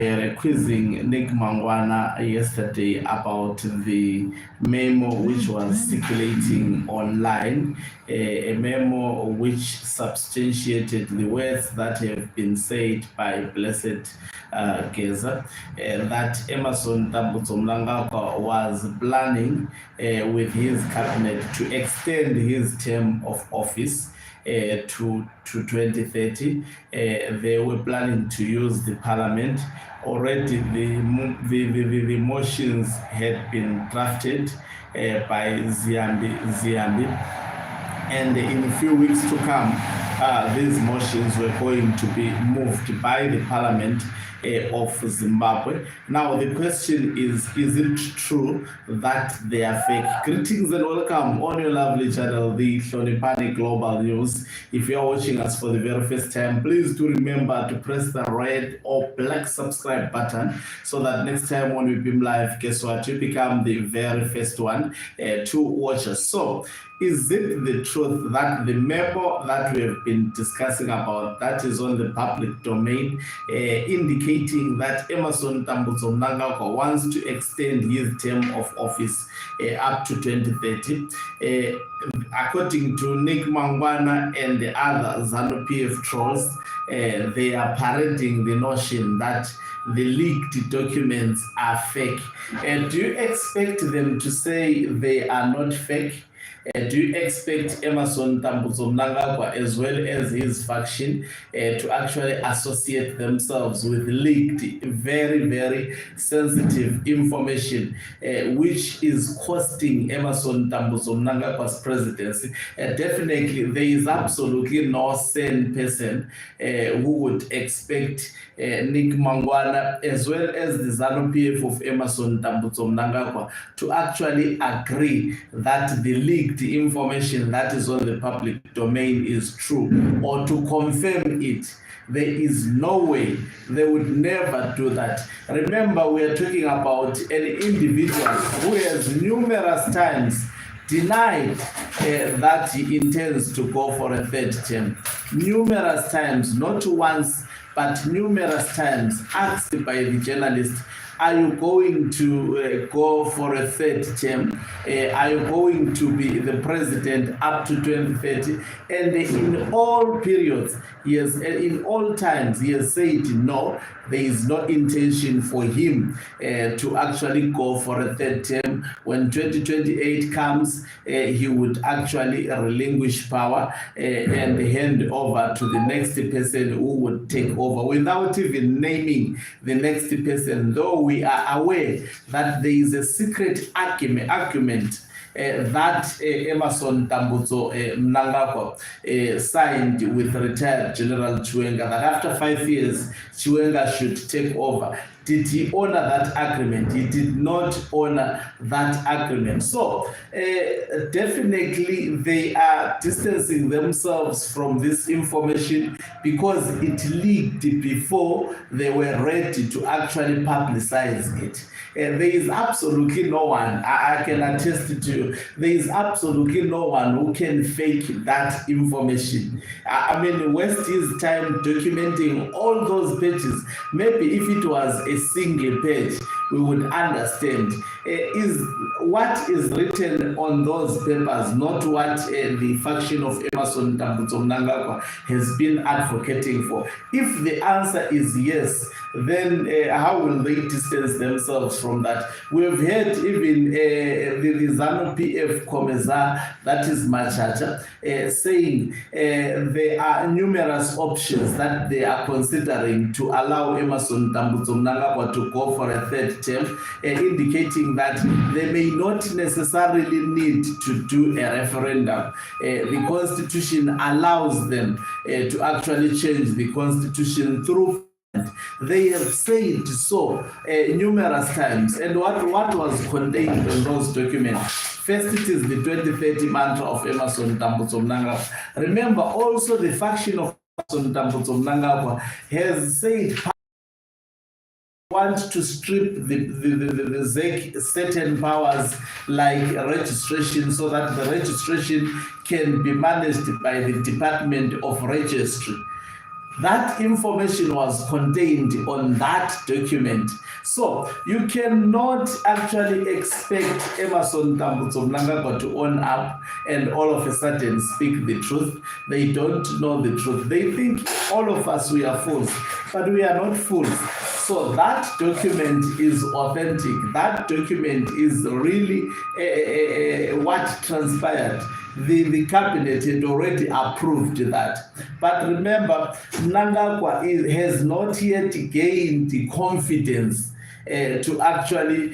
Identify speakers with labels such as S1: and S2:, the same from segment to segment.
S1: quizzing Nick Mangwana yesterday about the memo which was circulating online, a memo which substantiated the words that have been said by Blessed Geza, that Emerson Mnangagwa was planning with his cabinet to extend his term of office to 2030. They were planning to use the parliament. Already the motions had been drafted by Ziambi, and in a few weeks to come, these motions were going to be moved by the parliament of Zimbabwe. Now the question is it true that they are fake? Greetings and welcome on your lovely channel, the Hlonipani Global News. If you are watching us for the very first time, please do remember to press the red or black subscribe button so that next time when we beam live, guess what, you become the very first one to watch us. So is it the truth that the memo that we have been discussing about, that is on the public domain, indicating that Emerson Mnangagwa wants to extend his term of office up to 2030? According to Nick Mangwana and the other ZANU-PF trolls, they are parading the notion that the leaked documents are fake. Do you expect them to say they are not fake? Do you expect Emerson Mnangagwa as well as his faction to actually associate themselves with leaked, very, very sensitive information, which is costing Emerson Mnangagwa's presidency? Definitely, there is absolutely no sane person who would expect Nick Mangwana as well as the ZANU-PF of Emerson Mnangagwa to actually agree that the leaked information that is on the public domain is true, or to confirm it. There is no way. They would never do that. Remember, we are talking about an individual who has numerous times denied that he intends to go for a third term. Numerous times, not once, but numerous times, asked by the journalist, are you going to go for a third term? Are you going to be the president up to 2030? And in all periods, yes, in all times, he has said no, there is no intention for him to actually go for a third term. When 2028 comes, he would actually relinquish power and hand over to the next person who would take over, without even naming the next person, though we are aware that there is a secret argument that Emerson Mnangagwa signed with retired General Chiwenga, that after 5 years, Chiwenga should take over. Did he honor that agreement? He did not honor that agreement. So definitely they are distancing themselves from this information because it leaked before they were ready to actually publicize it. There is absolutely no one, I can attest to you, there is absolutely no one who can fake that information. I mean, waste his time documenting all those pages. Maybe if it was a single page, we would understand. Is what is written on those papers not what the faction of Emerson Mnangagwa has been advocating for? If the answer is yes, then how will they distance themselves from that? We've heard even the ZANU-PF Komeza, that is Machacha, saying there are numerous options that they are considering to allow Emerson Mnangagwa to go for a third term, indicating that they may not necessarily need to do a referendum. The Constitution allows them to actually change the Constitution through. They have said so numerous times. And what was contained in those documents? First, it is the 2030 mantra of Emerson Mnangagwa. Remember, also the faction of Emerson Mnangagwa has said want to strip the ZEC certain powers like registration, so that the registration can be managed by the Department of Registry. That information was contained on that document. So you cannot actually expect Emerson Tambutso Mnangagwa to own up and all of a sudden speak the truth. They don't know the truth. They think all of us, we are fools, but we are not fools. So that document is authentic. That document is really what transpired. The cabinet had already approved that. But remember, Mnangagwa has not yet gained the confidence to actually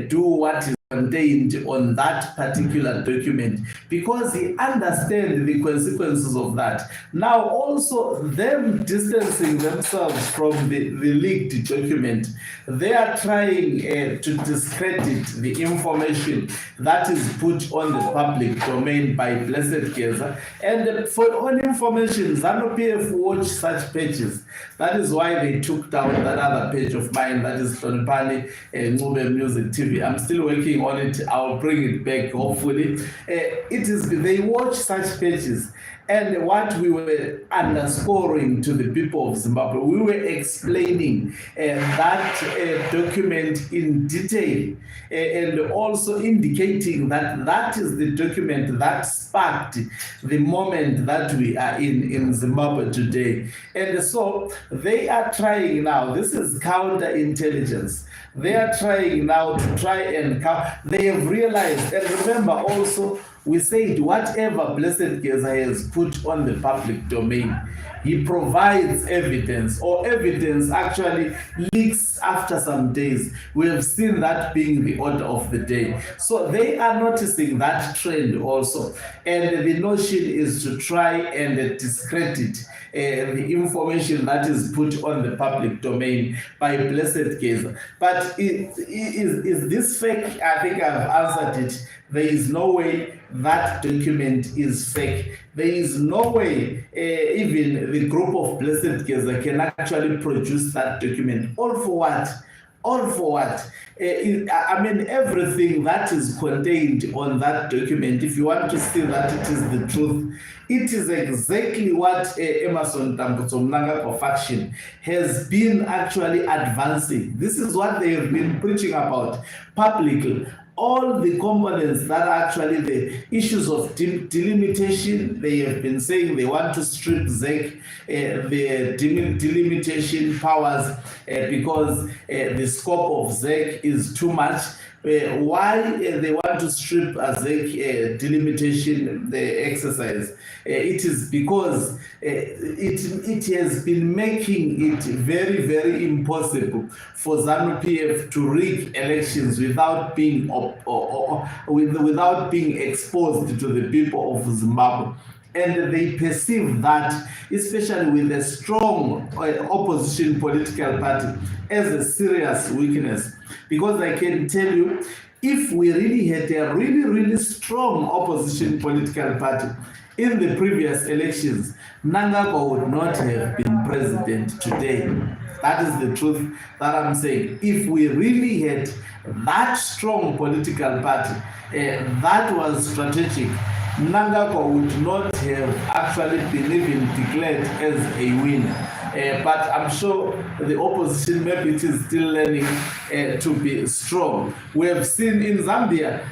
S1: do what is contained on that particular document, because he understands the consequences of that. Now also them distancing themselves from the leaked document, they are trying to discredit the information that is put on the public domain by Blessed Geza. And for all information, ZANU-PF watch such pages. That is why they took down that other page of mine, that is Tonipani Ngube Music TV. I'm still working on it. I'll bring it back hopefully. They watch such pages, and what we were underscoring to the people of Zimbabwe, we were explaining that document in detail, and also indicating that that is the document that sparked the moment that we are in Zimbabwe today. And so they are trying now, this is counterintelligence. They are trying now to try and they have realized, and remember also, we said whatever Blessed Geza has put on the public domain, he provides evidence, or evidence actually leaks after some days. We have seen that being the order of the day. So they are noticing that trend also. And the notion is to try and discredit the information that is put on the public domain by Blessed Geza. But is this fake? I think I've answered it. There is no way that document is fake. There is no way even the group of Blessed Geza can actually produce that document. All for what? All for what? I mean, everything that is contained on that document, if you want to see that it is the truth, it is exactly what Emerson Tambutso Mnangagwa faction has been actually advancing. This is what they have been preaching about publicly. All the components that are actually the issues of delimitation, they have been saying they want to strip ZEC the delimitation powers because the scope of ZEC is too much. Why they want to strip ZEC delimitation the exercise? It is because it has been making it very, very impossible for ZANU-PF to rig elections without being without being exposed to the people of Zimbabwe. And they perceive that, especially with a strong opposition political party, as a serious weakness. Because I can tell you, if we really had a really, really strong opposition political party in the previous elections, Mnangagwa would not have been president today. That is the truth that I'm saying. If we really had that strong political party that was strategic, Mnangagwa would not have actually been even declared as a winner. But I'm sure the opposition maybe it is still learning to be strong. We have seen in Zambia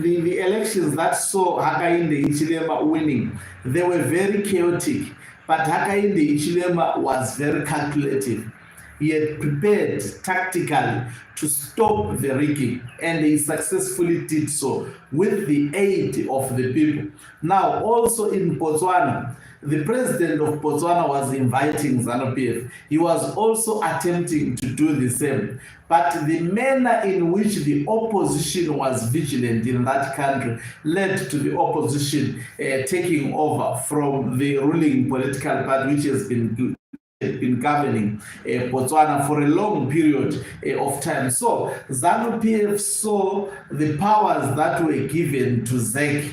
S1: the elections that saw Hakainde Hichilema winning. They were very chaotic, but Hakainde Hichilema was very calculative. He had prepared tactically to stop the rigging, and he successfully did so with the aid of the people. Now, also in Botswana, the president of Botswana was inviting ZANU-PF. He was also attempting to do the same. But the manner in which the opposition was vigilant in that country led to the opposition taking over from the ruling political party, which has been governing Botswana for a long period of time. So ZANU-PF saw the powers that were given to ZEC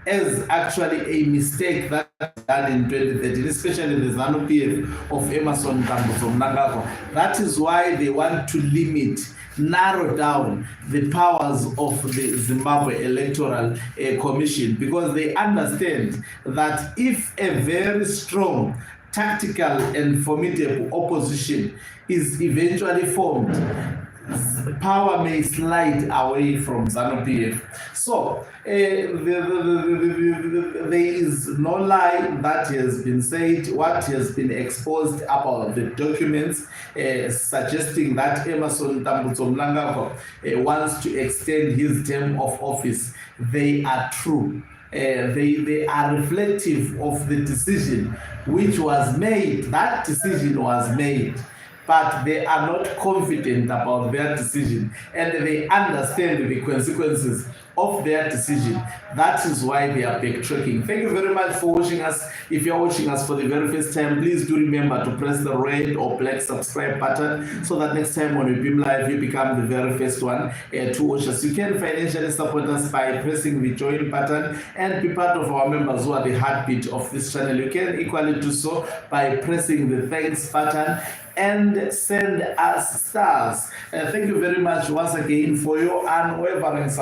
S1: as actually a mistake that was done in 2013, especially the ZANU-PF of Emerson Mnangagwa. That is why they want to narrow down the powers of the Zimbabwe Electoral Commission, because they understand that if a very strong tactical and formidable opposition is eventually formed, power may slide away from ZANU-PF. So there is no lie that has been said, what has been exposed about the documents suggesting that Emerson Mnangagwa wants to extend his term of office. They are true. They are reflective of the decision which was made. That decision was made, but they are not confident about their decision, and they understand the consequences of their decision. That is why they are backtracking. Thank you very much for watching us. If you're watching us for the very first time, please do remember to press the red or black subscribe button, so that next time when we beam live, you become the very first one to watch us. You can financially support us by pressing the join button and be part of our members who are the heartbeat of this channel. You can equally do so by pressing the thanks button and send us stars. Thank you very much once again for your unwavering support.